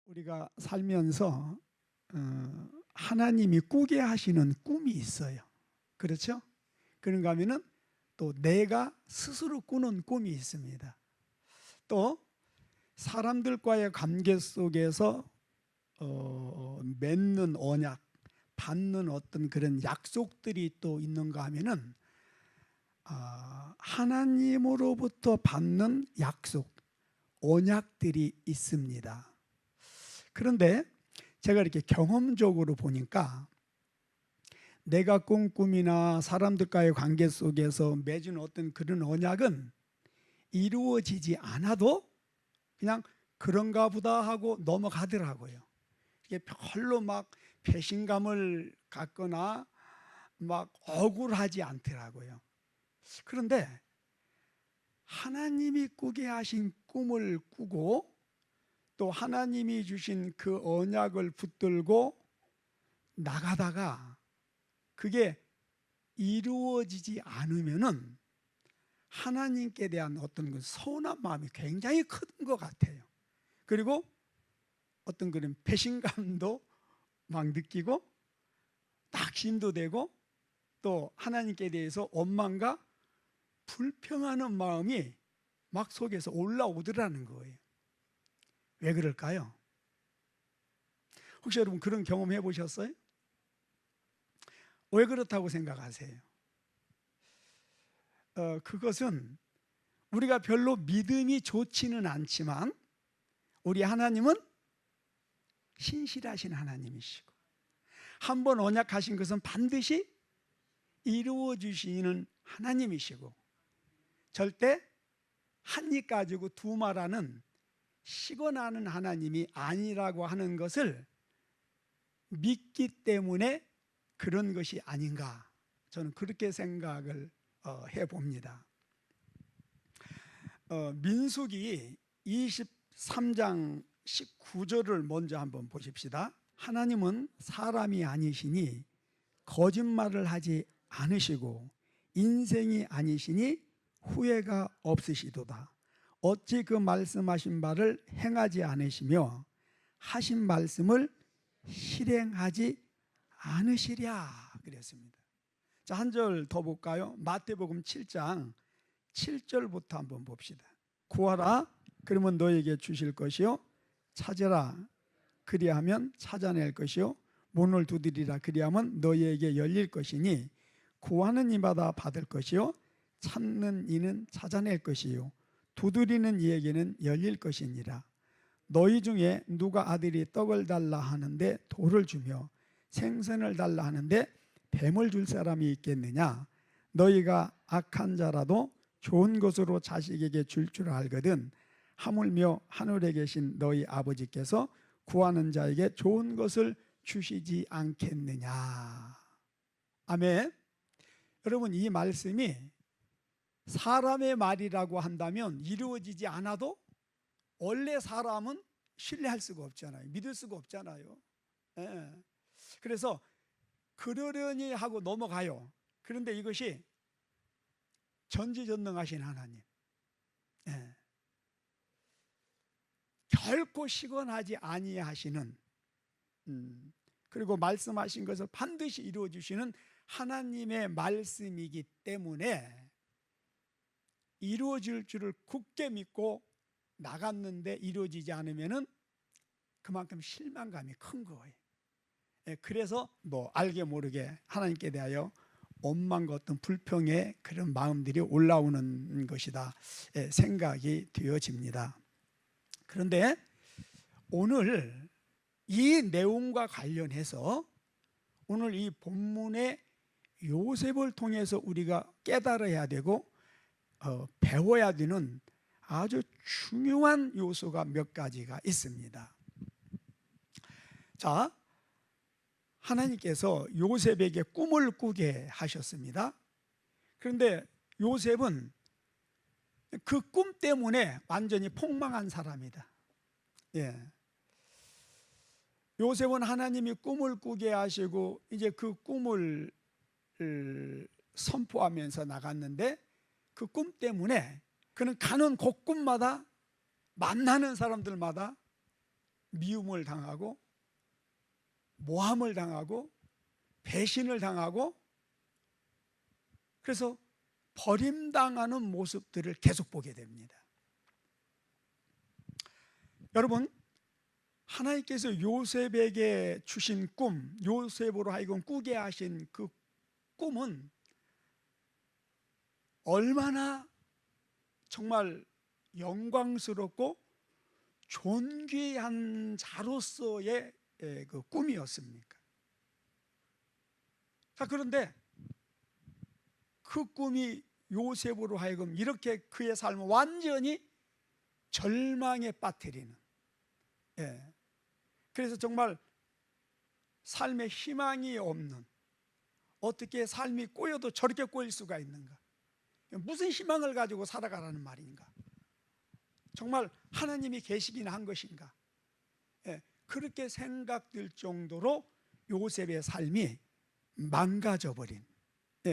우리가 살면서 하나님이 꾸게 하시는 꿈이 있어요. 그렇죠? 그런가 하면은 또 내가 스스로 꾸는 꿈이 있습니다. 또 사람들과의 관계 속에서 맺는 언약, 받는 어떤 그런 약속들이 또 있는가 하면은 하나님으로부터 받는 약속, 언약들이 있습니다. 그런데 제가 이렇게 경험적으로 보니까 내가 꾼 꿈이나 사람들과의 관계 속에서 맺은 어떤 그런 언약은 이루어지지 않아도 그냥 그런가 보다 하고 넘어가더라고요. 이게 별로 막 배신감을 갖거나 막 억울하지 않더라고요. 그런데 하나님이 꾸게 하신 꿈을 꾸고 또 하나님이 주신 그 언약을 붙들고 나가다가 그게 이루어지지 않으면은 하나님께 대한 어떤 그 서운한 마음이 굉장히 큰 것 같아요. 그리고 어떤 그런 배신감도 막 느끼고 낙심도 되고 또 하나님께 대해서 원망과 불평하는 마음이 막 속에서 올라오더라는 거예요. 왜 그럴까요? 혹시 여러분 그런 경험 해보셨어요? 왜 그렇다고 생각하세요? 그것은 우리가 별로 믿음이 좋지는 않지만 우리 하나님은 신실하신 하나님이시고 한번 언약하신 것은 반드시 이루어 주시는 하나님이시고 절대 한 입 가지고 두 말하는 시건하는 하나님이 아니라고 하는 것을 믿기 때문에 그런 것이 아닌가, 저는 그렇게 생각을 해봅니다. 민수기 23장 19절을 먼저 한번 보십시다. 하나님은 사람이 아니시니 거짓말을 하지 않으시고 인생이 아니시니 후회가 없으시도다. 어찌 그 말씀하신 바를 행하지 않으시며 하신 말씀을 실행하지 않으시랴 그랬습니다. 자, 한 절 더 볼까요? 마태복음 7장 7절부터 한번 봅시다. 구하라 그러면 너에게 주실 것이요 찾으라 그리하면 찾아낼 것이요 문을 두드리라 그리하면 너희에게 열릴 것이니 구하는 이마다 받을 것이요 찾는 이는 찾아낼 것이요 두드리는 이에게는 열릴 것이니라. 너희 중에 누가 아들이 떡을 달라 하는데 돌을 주며 생선을 달라 하는데 뱀을 줄 사람이 있겠느냐? 너희가 악한 자라도 좋은 것으로 자식에게 줄 알거든 하물며 하늘에 계신 너희 아버지께서 구하는 자에게 좋은 것을 주시지 않겠느냐. 아멘. 여러분, 이 말씀이 사람의 말이라고 한다면 이루어지지 않아도 원래 사람은 신뢰할 수가 없잖아요. 믿을 수가 없잖아요. 예. 그래서 그러려니 하고 넘어가요. 그런데 이것이 전지전능하신 하나님, 예. 결코 시건하지 아니하시는 그리고 말씀하신 것을 반드시 이루어 주시는 하나님의 말씀이기 때문에 이루어질 줄을 굳게 믿고 나갔는데 이루어지지 않으면은 그만큼 실망감이 큰 거예요. 그래서 뭐 알게 모르게 하나님께 대하여 원망과 어떤 불평의 그런 마음들이 올라오는 것이다 생각이 되어집니다. 그런데 오늘 이 내용과 관련해서 오늘 이 본문의 요셉을 통해서 우리가 깨달아야 되고 배워야 되는 아주 중요한 요소가 몇 가지가 있습니다. 자, 하나님께서 요셉에게 꿈을 꾸게 하셨습니다. 그런데 요셉은 그 꿈 때문에 완전히 폭망한 사람이다. 예. 요셉은 하나님이 꿈을 꾸게 하시고 이제 그 꿈을 선포하면서 나갔는데 그 꿈 때문에 그는 가는 곳곳마다 만나는 사람들마다 미움을 당하고 모함을 당하고 배신을 당하고 그래서 버림당하는 모습들을 계속 보게 됩니다. 여러분, 하나님께서 요셉에게 주신 꿈, 요셉으로 하여금 꾸게 하신 그 꿈은 얼마나 정말 영광스럽고 존귀한 자로서의 그 꿈이었습니까? 자, 그런데 그 꿈이 요셉으로 하여금 이렇게 그의 삶을 완전히 절망에 빠뜨리는, 그래서 정말 삶에 희망이 없는, 어떻게 삶이 꼬여도 저렇게 꼬일 수가 있는가, 무슨 희망을 가지고 살아가라는 말인가, 정말 하나님이 계시긴 한 것인가, 그렇게 생각될 정도로 요셉의 삶이 망가져버린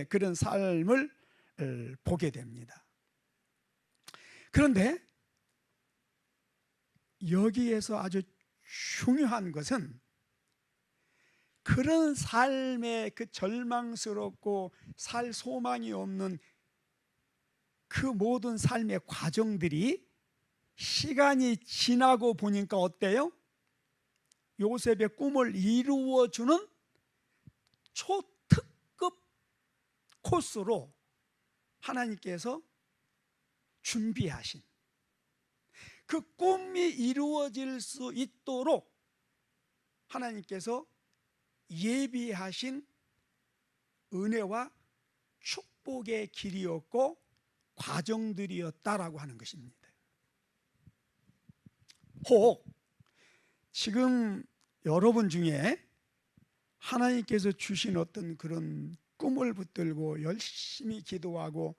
그런 삶을 보게 됩니다. 그런데 여기에서 아주 중요한 것은 그런 삶의 그 절망스럽고 살 소망이 없는 그 모든 삶의 과정들이 시간이 지나고 보니까 어때요? 요셉의 꿈을 이루어주는 초특급 코스로 하나님께서 준비하신, 그 꿈이 이루어질 수 있도록 하나님께서 예비하신 은혜와 축복의 길이었고 과정들이었다라고 하는 것입니다. 혹 지금 여러분 중에 하나님께서 주신 어떤 그런 꿈을 붙들고 열심히 기도하고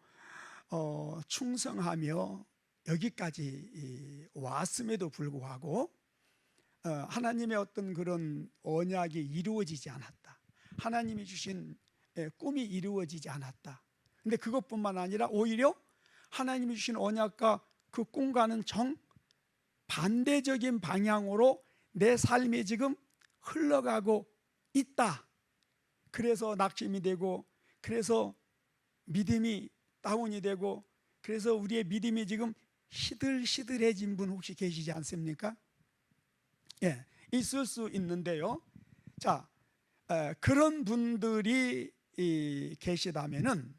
충성하며 여기까지 왔음에도 불구하고 하나님의 어떤 그런 언약이 이루어지지 않았다, 하나님이 주신 꿈이 이루어지지 않았다. 근데 그것뿐만 아니라 오히려 하나님이 주신 언약과 그 꿈과는 정반대적인 방향으로 내 삶이 지금 흘러가고 있다. 그래서 낙심이 되고, 그래서 믿음이 다운이 되고, 그래서 우리의 믿음이 지금 시들시들해진 분 혹시 계시지 않습니까? 있을 수 있는데요. 자, 그런 분들이 계시다면은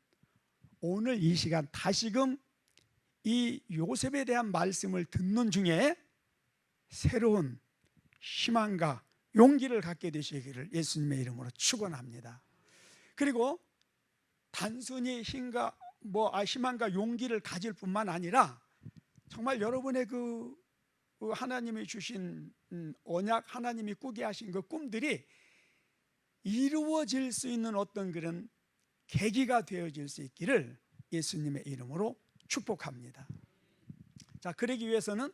오늘 이 시간 다시금 이 요셉에 대한 말씀을 듣는 중에 새로운 희망과 용기를 갖게 되시기를 예수님의 이름으로 축원합니다. 그리고 단순히 희망과 용기를 가질 뿐만 아니라 정말 여러분의 그 하나님이 주신 언약, 하나님이 꾸게 하신 그 꿈들이 이루어질 수 있는 어떤 그런 계기가 되어질 수 있기를 예수님의 이름으로 축복합니다. 자, 그러기 위해서는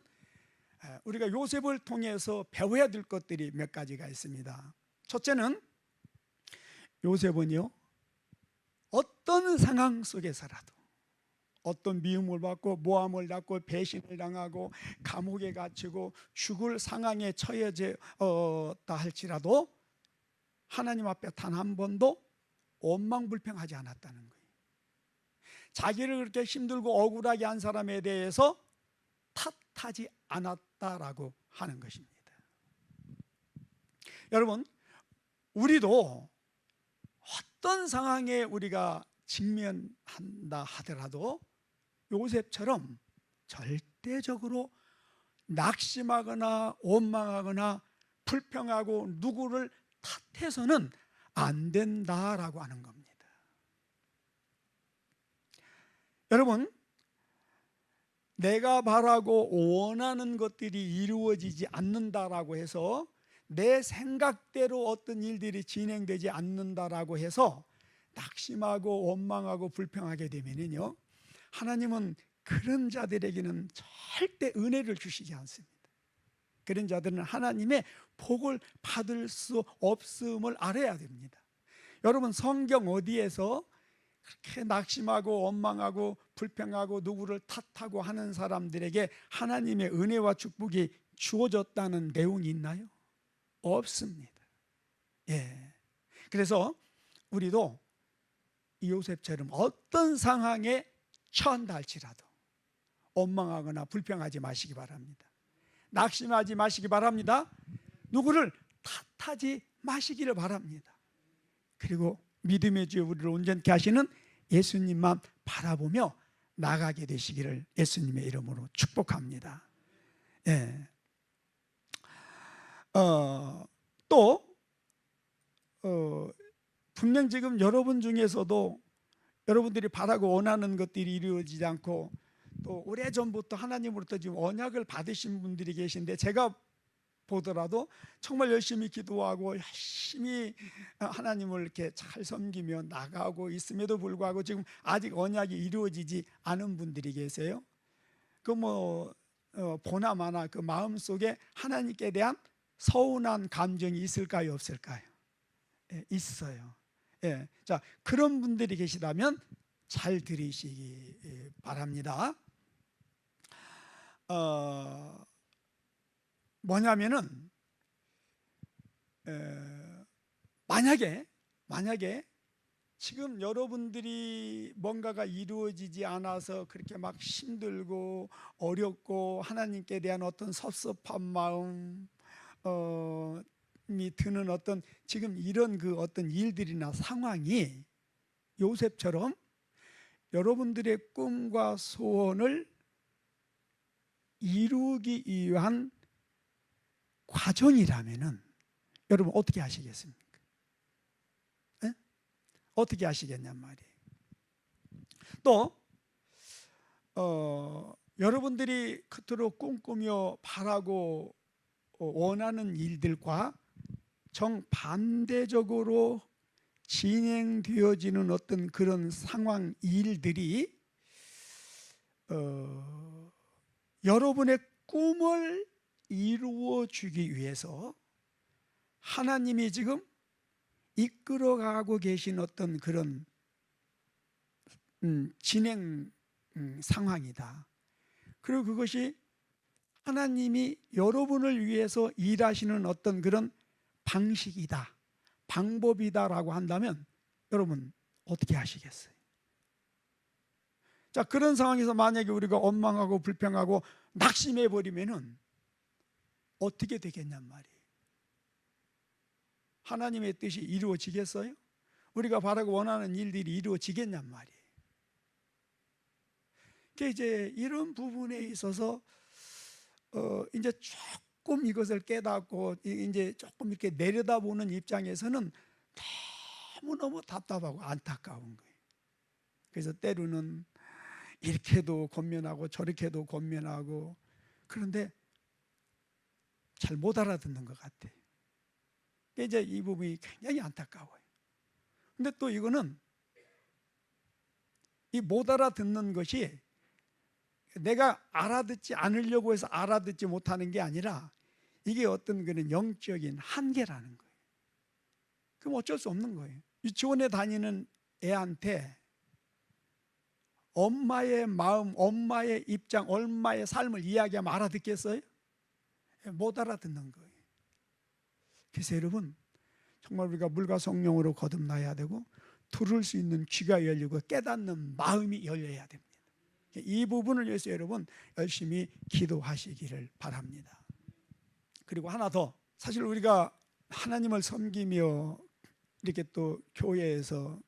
우리가 요셉을 통해서 배워야 될 것들이 몇 가지가 있습니다. 첫째는 요셉은요, 어떤 상황 속에서라도 어떤 미움을 받고 모함을 받고 배신을 당하고 감옥에 갇히고 죽을 상황에 처해졌다 할지라도 하나님 앞에 단 한 번도 원망불평하지 않았다는 거예요. 자기를 그렇게 힘들고 억울하게 한 사람에 대해서 탓하지 않았다라고 하는 것입니다. 여러분, 우리도 어떤 상황에 우리가 직면한다 하더라도 요셉처럼 절대적으로 낙심하거나 원망하거나 불평하고 누구를 탓해서는 안 된다라고 하는 겁니다. 여러분, 내가 바라고 원하는 것들이 이루어지지 않는다라고 해서, 내 생각대로 어떤 일들이 진행되지 않는다라고 해서 낙심하고 원망하고 불평하게 되면요, 하나님은 그런 자들에게는 절대 은혜를 주시지 않습니다. 그런 자들은 하나님의 복을 받을 수 없음을 알아야 됩니다. 여러분, 성경 어디에서 그렇게 낙심하고 원망하고 불평하고 누구를 탓하고 하는 사람들에게 하나님의 은혜와 축복이 주어졌다는 내용이 있나요? 없습니다. 예. 그래서 우리도 요셉처럼 어떤 상황에 처한다 할지라도 원망하거나 불평하지 마시기 바랍니다. 낙심하지 마시기 바랍니다. 누구를 탓하지 마시기를 바랍니다. 그리고 믿음의 주여 우리를 온전케 하시는 예수님만 바라보며 나가게 되시기를 예수님의 이름으로 축복합니다. 예. 분명 지금 여러분 중에서도 여러분들이 바라고 원하는 것들이 이루어지지 않고 또 오래전부터 하나님으로부터 지금 언약을 받으신 분들이 계신데, 제가 보더라도 정말 열심히 기도하고 열심히 하나님을 이렇게 잘 섬기며 나가고 있음에도 불구하고 지금 아직 언약이 이루어지지 않은 분들이 계세요. 보나마나 그 마음속에 하나님께 대한 서운한 감정이 있을까요, 없을까요? 예, 있어요. 예, 자, 그런 분들이 계시다면 잘 들으시기 바랍니다. 뭐냐면은 만약에 지금 여러분들이 뭔가가 이루어지지 않아서 그렇게 막 힘들고 어렵고 하나님께 대한 어떤 섭섭한 마음 이 드는 어떤 지금 이런 그 어떤 일들이나 상황이 요셉처럼 여러분들의 꿈과 소원을 이루기 위한 과정이라면은 여러분 어떻게 하시겠습니까? 에? 어떻게 하시겠냔 말이에요. 또 여러분들이 그토록 꿈꾸며 바라고 원하는 일들과 정반대적으로 진행되어지는 어떤 그런 상황, 일들이 여러분의 꿈을 이루어 주기 위해서 하나님이 지금 이끌어가고 계신 어떤 그런 진행 상황이다. 그리고 그것이 하나님이 여러분을 위해서 일하시는 어떤 그런 방식이다, 방법이다라고 한다면 여러분 어떻게 하시겠어요? 자, 그런 상황에서 만약에 우리가 원망하고 불평하고 낙심해 버리면은 어떻게 되겠냔 말이에요. 하나님의 뜻이 이루어지겠어요? 우리가 바라고 원하는 일들이 이루어지겠냔 말이에요. 이제 이런 부분에 있어서 이제 조금 이것을 깨닫고 이제 조금 이렇게 내려다보는 입장에서는 너무너무 답답하고 안타까운 거예요. 그래서 때로는 이렇게도 권면하고 저렇게도 권면하고, 그런데 잘 못 알아듣는 것 같아요. 이제 이 부분이 굉장히 안타까워요. 근데 또 이거는 이 못 알아듣는 것이 내가 알아듣지 않으려고 해서 알아듣지 못하는 게 아니라 이게 어떤 그런 영적인 한계라는 거예요. 그럼 어쩔 수 없는 거예요. 유치원에 다니는 애한테 엄마의 마음, 엄마의 입장, 엄마의 삶을 이야기하면 알아듣겠어요? 못 알아듣는 거예요. 그래서 여러분 정말 우리가 물과 성령으로 거듭나야 되고 들을 수 있는 귀가 열리고 깨닫는 마음이 열려야 됩니다. 이 부분을 위해서 여러분 열심히 기도하시기를 바랍니다. 그리고 하나 더, 사실 우리가 하나님을 섬기며 이렇게 또 교회에서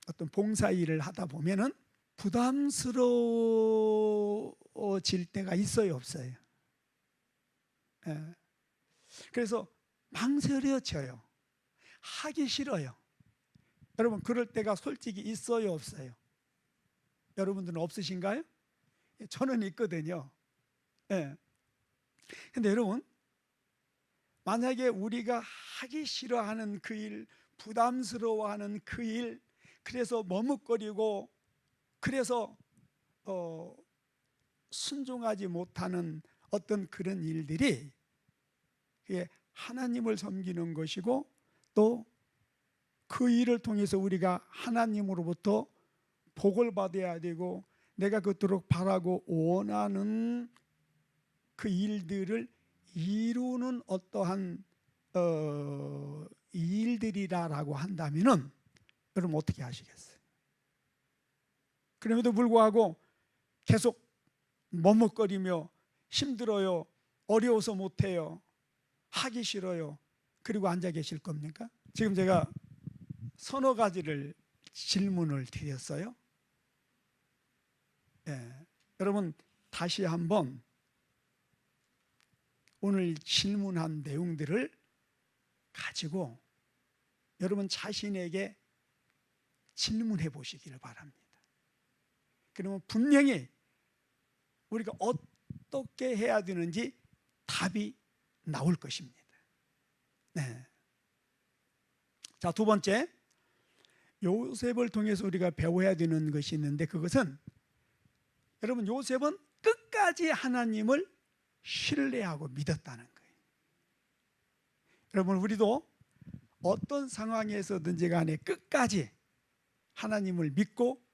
어떤 봉사 일을 하다 보면은 부담스러워질 때가 있어요, 없어요? 예. 그래서 망설여져요. 하기 싫어요. 여러분 그럴 때가 솔직히 있어요, 없어요? 여러분들은 없으신가요? 저는 있거든요. 예. 근데 여러분 만약에 우리가 하기 싫어하는 그 일, 부담스러워하는 그 일, 그래서 머뭇거리고 그래서 순종하지 못하는 어떤 그런 일들이 하나님을 섬기는 것이고 또 그 일을 통해서 우리가 하나님으로부터 복을 받아야 되고 내가 그토록 바라고 원하는 그 일들을 이루는 어떠한 일들이라고 한다면은 여러분 어떻게 하시겠어요? 그럼에도 불구하고 계속 머뭇거리며 힘들어요, 어려워서 못해요, 하기 싫어요, 그리고 앉아 계실 겁니까? 지금 제가 서너 가지를 질문을 드렸어요. 여러분 다시 한번 오늘 질문한 내용들을 가지고 여러분 자신에게 질문해 보시기를 바랍니다. 그러면 분명히 우리가 어떻게 해야 되는지 답이 나올 것입니다. 네. 자, 두 번째, 요셉을 통해서 우리가 배워야 되는 것이 있는데, 그것은 여러분 요셉은 끝까지 하나님을 신뢰하고 믿었다는 거예요. 여러분 우리도 어떤 상황에서든지 간에 끝까지 하나님을 믿고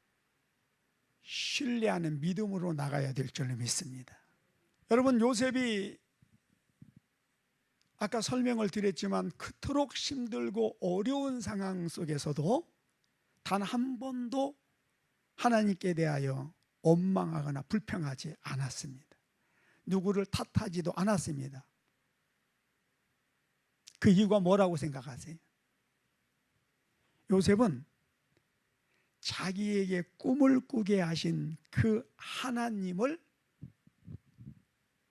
신뢰하는 믿음으로 나가야 될 줄로 믿습니다. 여러분 요셉이 아까 설명을 드렸지만 그토록 힘들고 어려운 상황 속에서도 단 한 번도 하나님께 대하여 원망하거나 불평하지 않았습니다. 누구를 탓하지도 않았습니다. 그 이유가 뭐라고 생각하세요? 요셉은 자기에게 꿈을 꾸게 하신 그 하나님을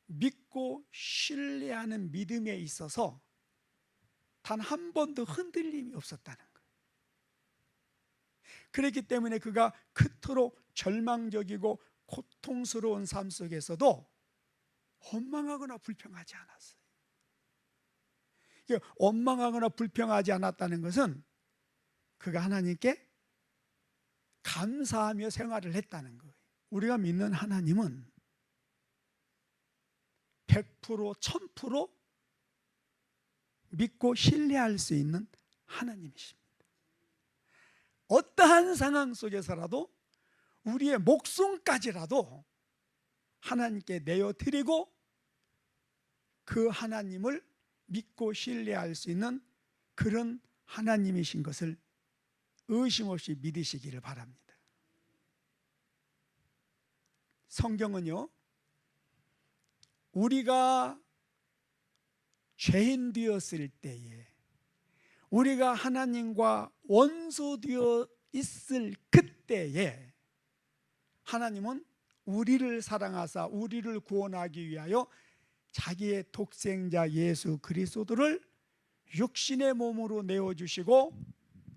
믿고 신뢰하는 믿음에 있어서 단 한 번도 흔들림이 없었다는 거예요. 그렇기 때문에 그가 그토록 절망적이고 고통스러운 삶 속에서도 원망하거나 불평하지 않았어요. 원망하거나 불평하지 않았다는 것은 그가 하나님께 감사하며 생활을 했다는 거예요. 우리가 믿는 하나님은 100%, 1000% 믿고 신뢰할 수 있는 하나님이십니다. 어떠한 상황 속에서라도 우리의 목숨까지라도 하나님께 내어드리고 그 하나님을 믿고 신뢰할 수 있는 그런 하나님이신 것을 의심 없이 믿으시기를 바랍니다. 성경은요, 우리가 죄인 되었을 때에, 우리가 하나님과 원수되어 있을 그때에 하나님은 우리를 사랑하사 우리를 구원하기 위하여 자기의 독생자 예수 그리스도를 육신의 몸으로 내어주시고,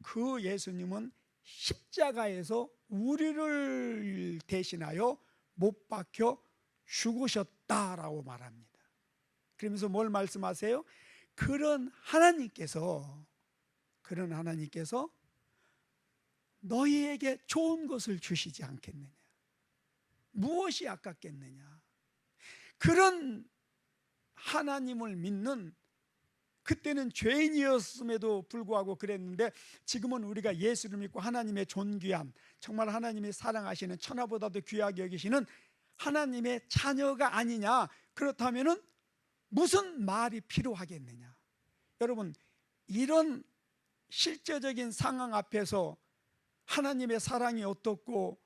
그 예수님은 십자가에서 우리를 대신하여 못 박혀 죽으셨다라고 말합니다. 그러면서 뭘 말씀하세요? 그런 하나님께서 너희에게 좋은 것을 주시지 않겠느냐? 무엇이 아깝겠느냐? 그런 하나님을 믿는, 그때는 죄인이었음에도 불구하고 그랬는데 지금은 우리가 예수를 믿고 하나님의 존귀한, 정말 하나님이 사랑하시는, 천하보다도 귀하게 여기시는 하나님의 자녀가 아니냐? 그렇다면 무슨 말이 필요하겠느냐? 여러분, 이런 실제적인 상황 앞에서 하나님의 사랑이 어떻고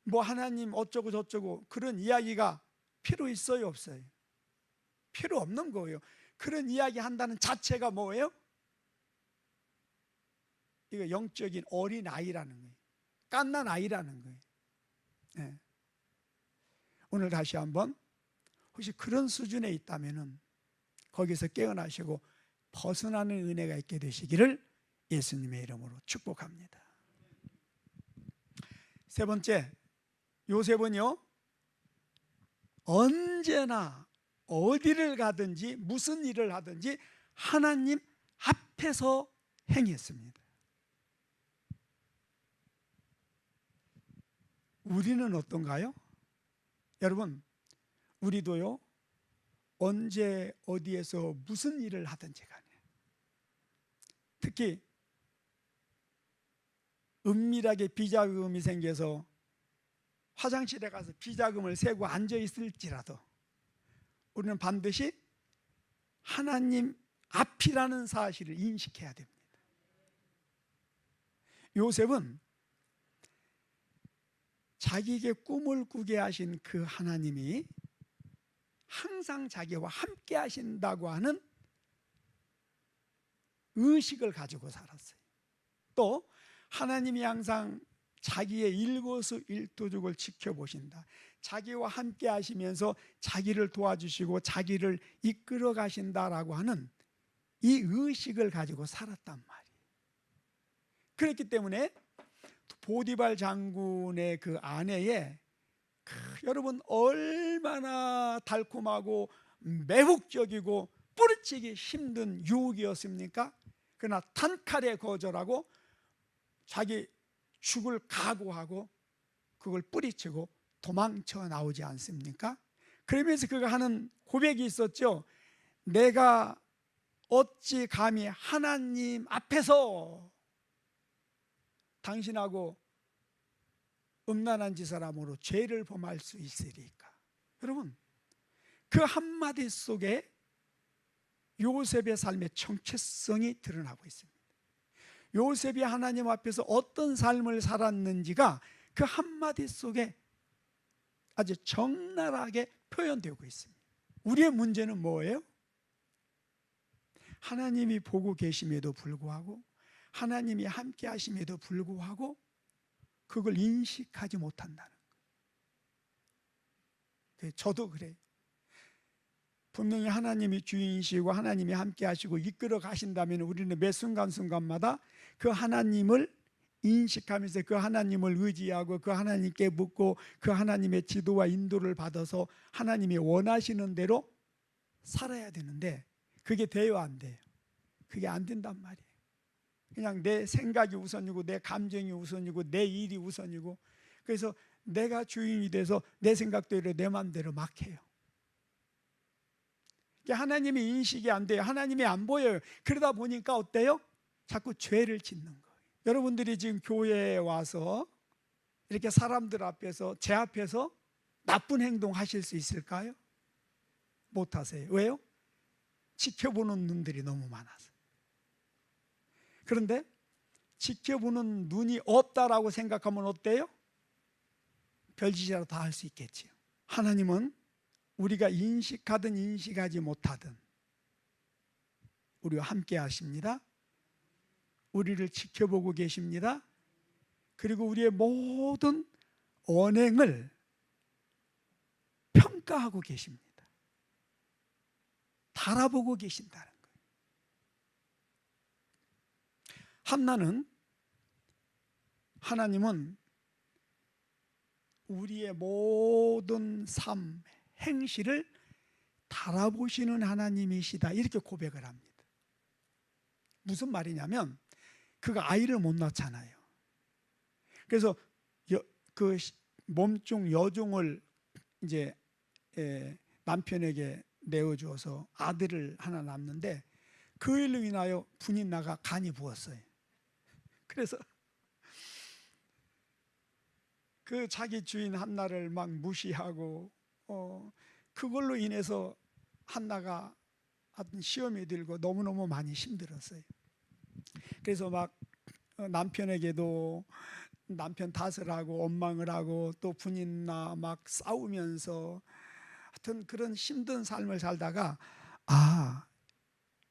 뭐 하나님 어쩌고 저쩌고 그런 이야기가 필요 있어요, 없어요? 필요 없는 거예요. 그런 이야기 한다는 자체가 뭐예요? 이거 영적인 어린아이라는 거예요. 갓난 아이라는 거예요. 네. 오늘 다시 한번, 혹시 그런 수준에 있다면 거기서 깨어나시고 벗어나는 은혜가 있게 되시기를 예수님의 이름으로 축복합니다. 세 번째, 요셉은요, 언제나 어디를 가든지 무슨 일을 하든지 하나님 앞에서 행했습니다. 우리는 어떤가요? 여러분, 우리도요, 언제 어디에서 무슨 일을 하든지 간에, 특히 은밀하게 비자금이 생겨서 화장실에 가서 비자금을 세고 앉아 있을지라도 우리는 반드시 하나님 앞이라는 사실을 인식해야 됩니다. 요셉은 자기에게 꿈을 꾸게 하신 그 하나님이 항상 자기와 함께 하신다고 하는 의식을 가지고 살았어요. 또 하나님이 항상 자기의 일거수일투족을 지켜보신다, 자기와 함께 하시면서 자기를 도와주시고 자기를 이끌어 가신다라고 하는 이 의식을 가지고 살았단 말이에요. 그렇기 때문에 보디발 장군의 그 아내에 여러분 얼마나 달콤하고 매혹적이고 뿌리치기 힘든 유혹이었습니까? 그러나 단칼에 거절하고 자기 죽을 각오하고 그걸 뿌리치고 도망쳐 나오지 않습니까? 그러면서 그가 하는 고백이 있었죠. 내가 어찌 감히 하나님 앞에서 당신하고 음란한 짓을 함으로 죄를 범할 수 있으리까. 여러분, 그 한마디 속에 요셉의 삶의 정체성이 드러나고 있습니다. 요셉이 하나님 앞에서 어떤 삶을 살았는지가 그 한마디 속에 아주 적나라하게 표현되고 있습니다. 우리의 문제는 뭐예요? 하나님이 보고 계심에도 불구하고, 하나님이 함께 하심에도 불구하고 그걸 인식하지 못한다는 거예요. 저도 그래요. 분명히 하나님이 주인이시고 하나님이 함께 하시고 이끌어 가신다면 우리는 매 순간순간마다 그 하나님을 인식하면서 그 하나님을 의지하고 그 하나님께 묻고 그 하나님의 지도와 인도를 받아서 하나님이 원하시는 대로 살아야 되는데 그게 돼요, 안 돼요? 그게 안 된단 말이에요. 그냥 내 생각이 우선이고 내 감정이 우선이고 내 일이 우선이고, 그래서 내가 주인이 돼서 내 생각대로 내 마음대로 막 해요. 하나님이 인식이 안 돼요. 하나님이 안 보여요. 그러다 보니까 어때요? 자꾸 죄를 짓는 거예요. 여러분들이 지금 교회에 와서 이렇게 사람들 앞에서, 제 앞에서 나쁜 행동 하실 수 있을까요? 못 하세요. 왜요? 지켜보는 눈들이 너무 많아서. 그런데 지켜보는 눈이 없다라고 생각하면 어때요? 별짓이라도 다 할 수 있겠지요. 하나님은 우리가 인식하든 인식하지 못하든 우리와 함께 하십니다. 우리를 지켜보고 계십니다. 그리고 우리의 모든 언행을 평가하고 계십니다. 달아보고 계신다는 거예요. 한나는, 하나님은 우리의 모든 삶, 행실을 달아보시는 하나님이시다, 이렇게 고백을 합니다. 무슨 말이냐면 그가 아이를 못 낳잖아요. 그래서 그 몸종 여종을 이제 남편에게 내어주어서 아들을 하나 낳는데 그 일로 인하여 분이 나가 간이 부었어요. 그래서 그 자기 주인 한나를 막 무시하고 그걸로 인해서 한나가 하여튼 시험이 들고 너무너무 많이 힘들었어요. 그래서 막 남편에게도 남편 탓을 하고 원망을 하고 또 분이나 막 싸우면서 하여튼 그런 힘든 삶을 살다가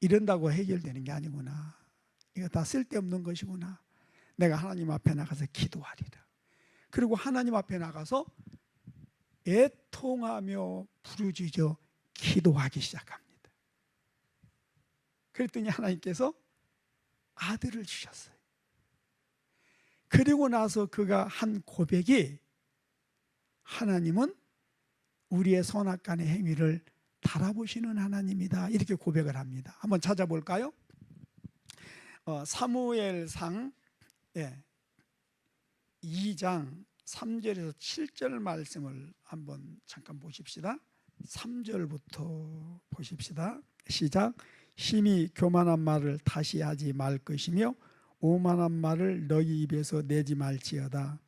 이런다고 해결되는 게 아니구나, 이거 다 쓸데없는 것이구나, 내가 하나님 앞에 나가서 기도하리라. 그리고 하나님 앞에 나가서 애통하며 부르짖어 기도하기 시작합니다. 그랬더니 하나님께서 아들을 주셨어요. 그리고 나서 그가 한 고백이, 하나님은 우리의 선악간의 행위를 달아보시는 하나님이다, 이렇게 고백을 합니다. 한번 찾아볼까요? 사무엘상 2장 3절에서 7절 말씀을 한번 잠깐 보십시다. 3절부터 보십시다. 시작. 심히 교만한 말을 다시 하지 말 것이며 오만한 말을 너희 입에서 내지 말지어다.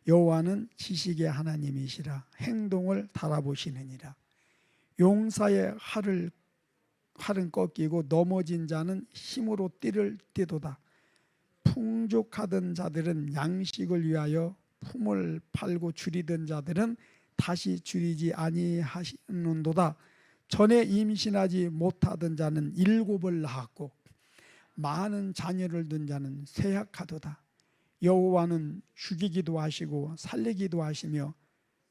여호와는 지식의 하나님이시라. 행동을 달아보시느니라. 용사의 활은 꺾이고 넘어진 자는 힘으로 띠를 띠도다. 풍족하던 자들은 양식을 위하여 품을 팔고 줄이던 자들은 다시 줄이지 아니하시는도다. 전에 임신하지 못하던 자는 7을 낳았고 많은 자녀를 둔 자는 쇠약하도다. 여호와는 죽이기도 하시고 살리기도 하시며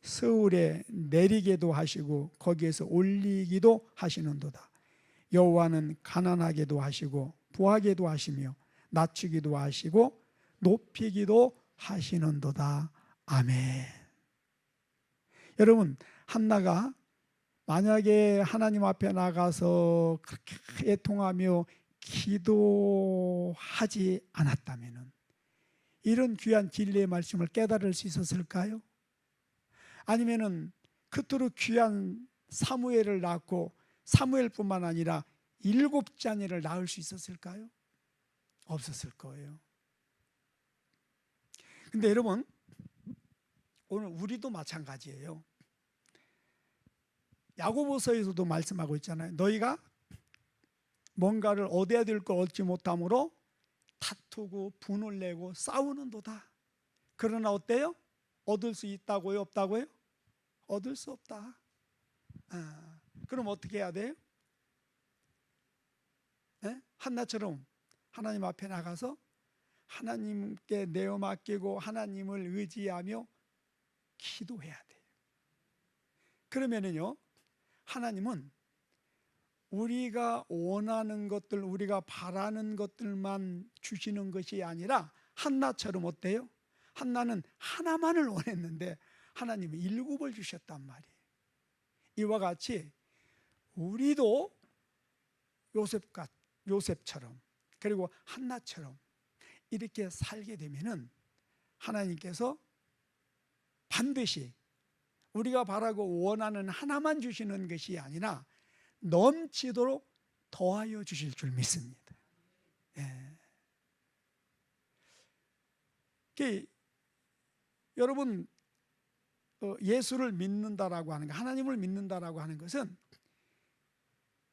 서울에 내리게도 하시고 거기에서 올리기도 하시는도다. 여호와는 가난하게도 하시고 부하게도 하시며 낮추기도 하시고 높이기도 하시는도다. 아멘. 여러분, 한나가 만약에 하나님 앞에 나가서 그렇게 애통하며 기도하지 않았다면 이런 귀한 진리의 말씀을 깨달을 수 있었을까요? 아니면은 그토록 귀한 사무엘을 낳고 사무엘뿐만 아니라 7자녀를 낳을 수 있었을까요? 없었을 거예요. 근데 여러분, 오늘 우리도 마찬가지예요. 야고보서에서도 말씀하고 있잖아요. 너희가 뭔가를 얻어야 될 걸 얻지 못함으로 다투고 분을 내고 싸우는도다. 그러나 어때요? 얻을 수 있다고요? 없다고요? 얻을 수 없다. 그럼 어떻게 해야 돼요? 한나처럼 하나님 앞에 나가서 하나님께 내어 맡기고 하나님을 의지하며 기도해야 돼요. 그러면은요, 하나님은 우리가 원하는 것들, 우리가 바라는 것들만 주시는 것이 아니라 한나처럼 어때요? 한나는 하나만을 원했는데 하나님은 7을 주셨단 말이에요. 이와 같이 우리도 요셉처럼 그리고 한나처럼 이렇게 살게 되면은 하나님께서 반드시 우리가 바라고 원하는 하나만 주시는 것이 아니라 넘치도록 더하여 주실 줄 믿습니다. 여러분, 예수를 믿는다라고 하는 것, 하나님을 믿는다라고 하는 것은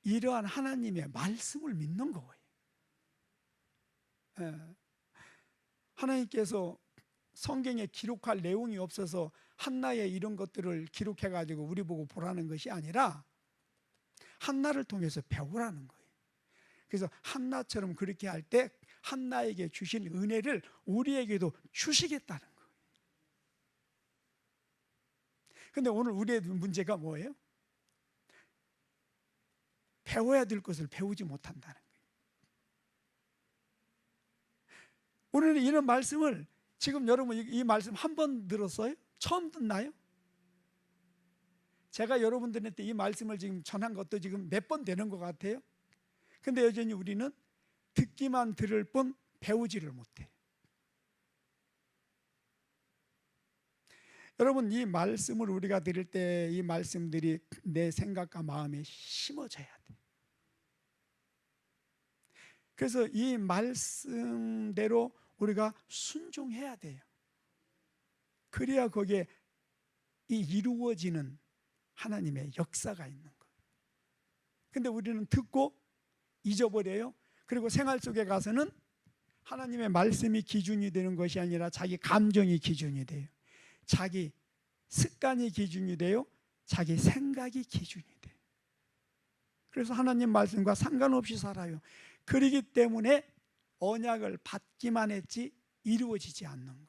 이러한 하나님의 말씀을 믿는 거예요. 하나님께서 성경에 기록할 내용이 없어서 한나의 이런 것들을 기록해 가지고 우리 보고 보라는 것이 아니라 한나를 통해서 배우라는 거예요. 그래서 한나처럼 그렇게 할 때 한나에게 주신 은혜를 우리에게도 주시겠다는 거예요. 근데 오늘 우리의 문제가 뭐예요? 배워야 될 것을 배우지 못한다는 거예요. 오늘 이런 말씀을 지금 여러분 이 말씀 한 번 들었어요? 처음 듣나요? 제가 여러분들한테 이 말씀을 지금 전한 것도 지금 몇 번 되는 것 같아요. 근데 여전히 우리는 듣기만 들을 뿐 배우지를 못해요. 여러분, 이 말씀을 우리가 들을 때 이 말씀들이 내 생각과 마음에 심어져야 돼요. 그래서 이 말씀대로 우리가 순종해야 돼요. 그래야 거기에 이 이루어지는 하나님의 역사가 있는 거예요. 근데 우리는 듣고 잊어버려요. 그리고 생활 속에 가서는 하나님의 말씀이 기준이 되는 것이 아니라 자기 감정이 기준이 돼요. 자기 습관이 기준이 돼요. 자기 생각이 기준이 돼요. 그래서 하나님 말씀과 상관없이 살아요. 그렇기 때문에 언약을 받기만 했지 이루어지지 않는 거예요.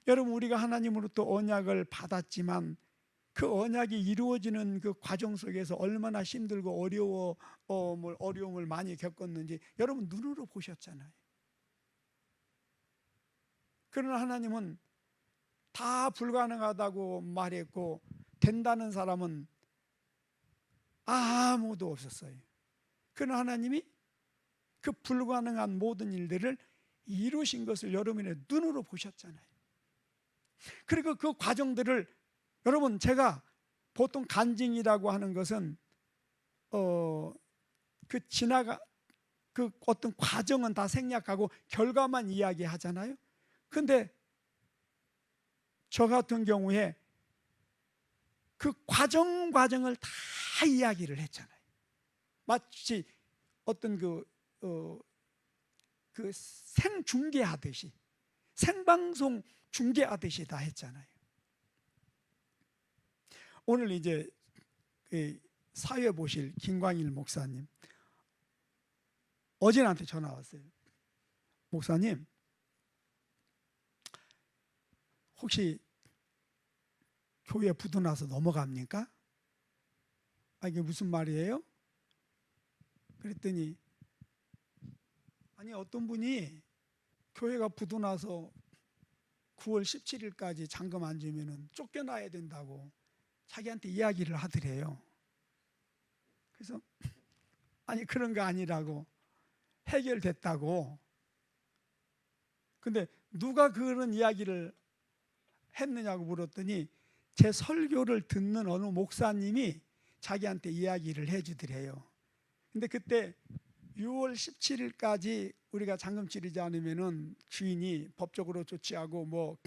여러분, 우리가 하나님으로부터 언약을 받았지만 그 언약이 이루어지는 그 과정 속에서 얼마나 힘들고 어려움을 많이 겪었는지 여러분 눈으로 보셨잖아요. 그러나 하나님은 다 불가능하다고 말했고 된다는 사람은 아무도 없었어요. 그러나 하나님이 그 불가능한 모든 일들을 이루신 것을 여러분의 눈으로 보셨잖아요. 그리고 그 과정들을 여러분, 제가 보통 간증이라고 하는 것은 그 어떤 과정은 다 생략하고 결과만 이야기하잖아요. 근데 저 같은 경우에 그 과정을 다 이야기를 했잖아요. 마치 어떤 그 생중계하듯이, 생방송 중계하듯이 다 했잖아요. 오늘 이제 사회 보실 김광일 목사님, 어제 나한테 전화 왔어요. 목사님, 혹시 교회 부도 나서 넘어갑니까? 이게 무슨 말이에요? 그랬더니, 아니 어떤 분이 교회가 부도 나서 9월 17일까지 잔금 안 주면 쫓겨나야 된다고 자기한테 이야기를 하더래요. 그래서 아니 그런 거 아니라고, 해결됐다고. 근데 누가 그런 이야기를 했느냐고 물었더니 제 설교를 듣는 어느 목사님이 자기한테 이야기를 해주더래요. 근데 그때 6월 17일까지 우리가 잔금 치르지 않으면은 주인이 법적으로 조치하고 뭐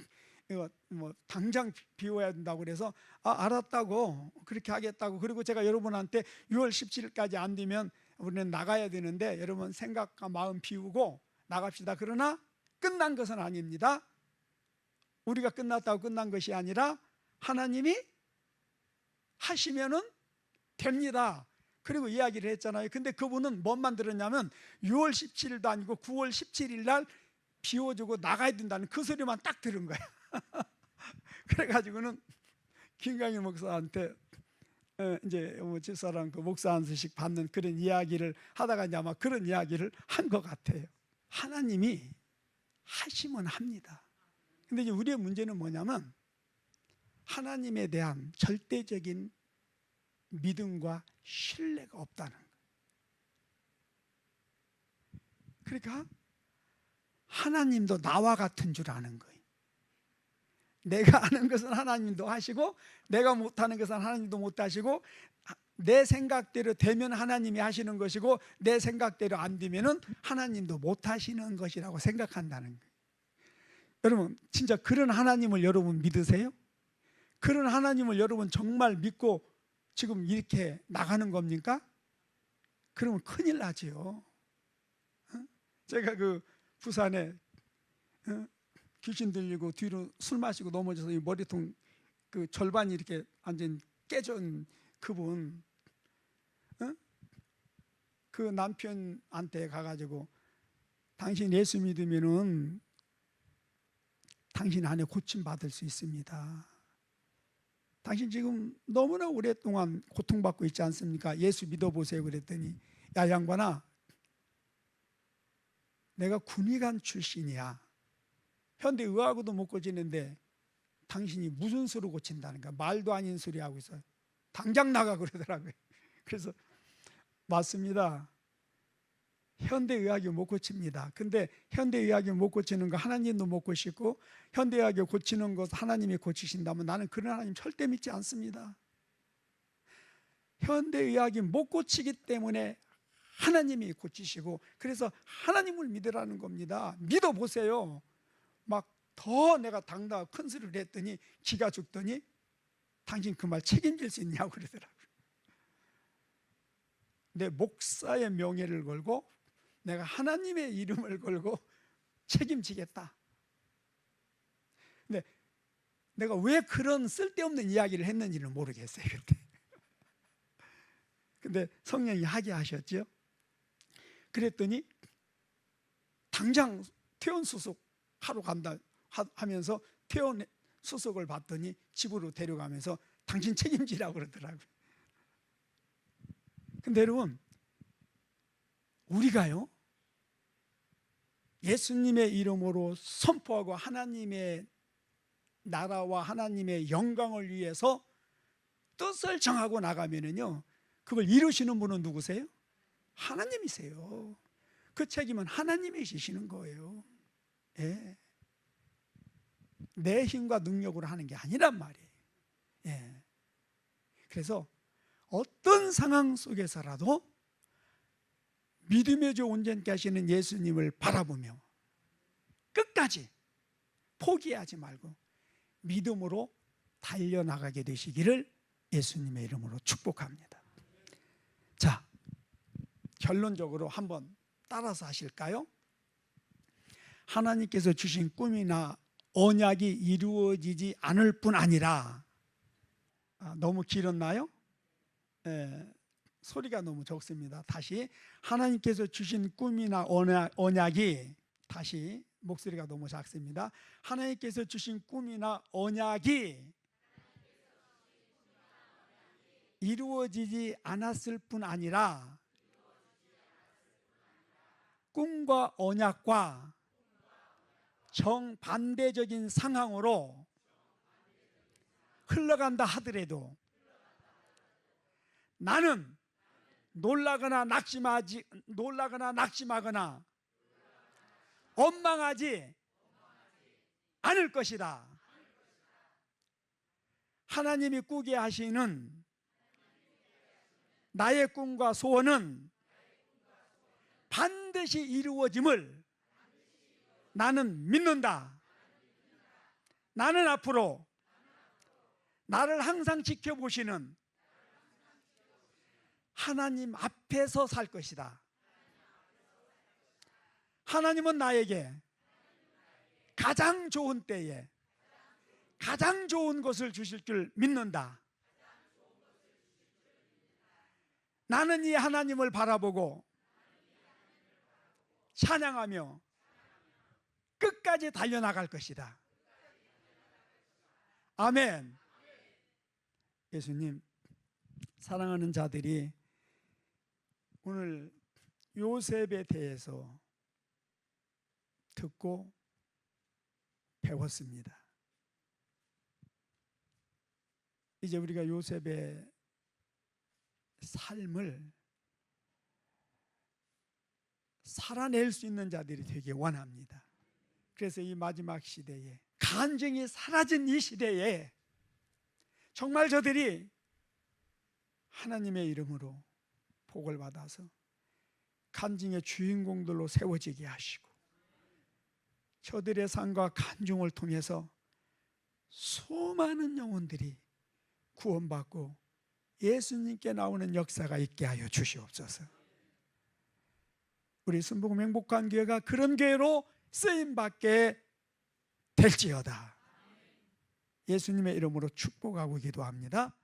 당장 비워야 된다고 그래서 알았다고, 그렇게 하겠다고. 그리고 제가 여러분한테 6월 17일까지 안 되면 우리는 나가야 되는데 여러분 생각과 마음 비우고 나갑시다. 그러나 끝난 것은 아닙니다. 우리가 끝났다고 끝난 것이 아니라 하나님이 하시면은 됩니다. 그리고 이야기를 했잖아요. 근데 그분은 뭔만 들었냐면 6월 17일도 아니고 9월 17일 날 비워주고 나가야 된다는 그 소리만 딱 들은 거야. 그래가지고는 김강일 목사한테 이제 집사람 그 목사 한 수씩 받는 그런 이야기를 하다가 이제 아마 그런 이야기를 한 것 같아요. 하나님이 하시면 합니다. 근데 이제 우리의 문제는 뭐냐면 하나님에 대한 절대적인 믿음과 신뢰가 없다는 거예요. 그러니까 하나님도 나와 같은 줄 아는 거예요. 내가 아는 것은 하나님도 하시고 내가 못하는 것은 하나님도 못하시고, 내 생각대로 되면 하나님이 하시는 것이고 내 생각대로 안 되면 하나님도 못하시는 것이라고 생각한다는 거예요. 여러분 진짜 그런 하나님을 여러분 믿으세요? 그런 하나님을 여러분 정말 믿고 지금 이렇게 나가는 겁니까? 그러면 큰일 나지요. 제가 그 부산에 귀신 들리고 뒤로 술 마시고 넘어져서 이 머리통 그 절반이 이렇게 완전 깨진 그분, 그 남편한테 가가지고 당신 예수 믿으면은 당신 안에 고침 받을 수 있습니다. 당신 지금 너무나 오랫동안 고통받고 있지 않습니까? 예수 믿어보세요. 그랬더니 야 양반아, 내가 군의관 출신이야. 현대의학으로도 못 고치는데 당신이 무슨 수로 고친다는 거야? 말도 아닌 소리 하고 있어. 당장 나가 그러더라고요. 그래서 맞습니다. 현대의학이 못 고칩니다. 근데 현대의학이 못 고치는 거 하나님도 못 고치고, 현대의학이 고치는 것 하나님이 고치신다면 나는 그런 하나님 절대 믿지 않습니다. 현대의학이 못 고치기 때문에 하나님이 고치시고, 그래서 하나님을 믿으라는 겁니다. 믿어보세요. 막 더 내가 당당하고 큰 소리를 했더니 기가 죽더니 당신 그 말 책임질 수 있냐고 그러더라고요. 내 목사의 명예를 걸고 내가 하나님의 이름을 걸고 책임지겠다. 근데 내가 왜 그런 쓸데없는 이야기를 했는지는 모르겠어요 그때. 근데 성령이 하게 하셨죠. 그랬더니 당장 퇴원 수속 하러 간다 하면서 퇴원 수속을 받더니 집으로 데려가면서 당신 책임지라고 그러더라고요. 근데 여러분, 우리가요 예수님의 이름으로 선포하고 하나님의 나라와 하나님의 영광을 위해서 뜻을 정하고 나가면은요, 그걸 이루시는 분은 누구세요? 하나님이세요. 그 책임은 하나님이 지시는 거예요. 예. 내 힘과 능력으로 하는 게 아니란 말이에요. 예. 그래서 어떤 상황 속에서라도 믿음의 주 온전케 하시는 예수님을 바라보며 끝까지 포기하지 말고 믿음으로 달려나가게 되시기를 예수님의 이름으로 축복합니다. 자, 결론적으로 한번 따라서 하실까요? 하나님께서 주신 꿈이나 언약이 이루어지지 않을 뿐 아니라, 너무 길었나요? 소리가 너무 적습니다. 다시, 하나님께서 주신 꿈이나 언약이, 다시 목소리가 너무 작습니다. 하나님께서 주신 꿈이나 언약이 이루어지지 않았을 뿐 아니라 꿈과 언약과 정반대적인 상황으로 흘러간다 하더라도 나는 놀라거나 낙심하거나 원망하지 않을 것이다. 하나님이 꾸게 하시는 나의 꿈과 소원은 반드시 이루어짐을 나는 믿는다. 나는 앞으로 나를 항상 지켜보시는 하나님 앞에서 살 것이다. 하나님은 나에게 가장 좋은 때에 가장 좋은 것을 주실 줄 믿는다. 나는 이 하나님을 바라보고 찬양하며 끝까지 달려나갈 것이다. 아멘. 예수님, 사랑하는 자들이 오늘 요셉에 대해서 듣고 배웠습니다. 이제 우리가 요셉의 삶을 살아낼 수 있는 자들이 되기 원합니다. 그래서 이 마지막 시대에, 간증이 사라진 이 시대에 정말 저들이 하나님의 이름으로 복을 받아서 간증의 주인공들로 세워지게 하시고, 저들의 삶과 간증을 통해서 수많은 영혼들이 구원받고 예수님께 나오는 역사가 있게 하여 주시옵소서. 우리 순복음 행복한 교회가 그런 교회로 쓰임받게 될지어다. 예수님의 이름으로 축복하고 기도합니다.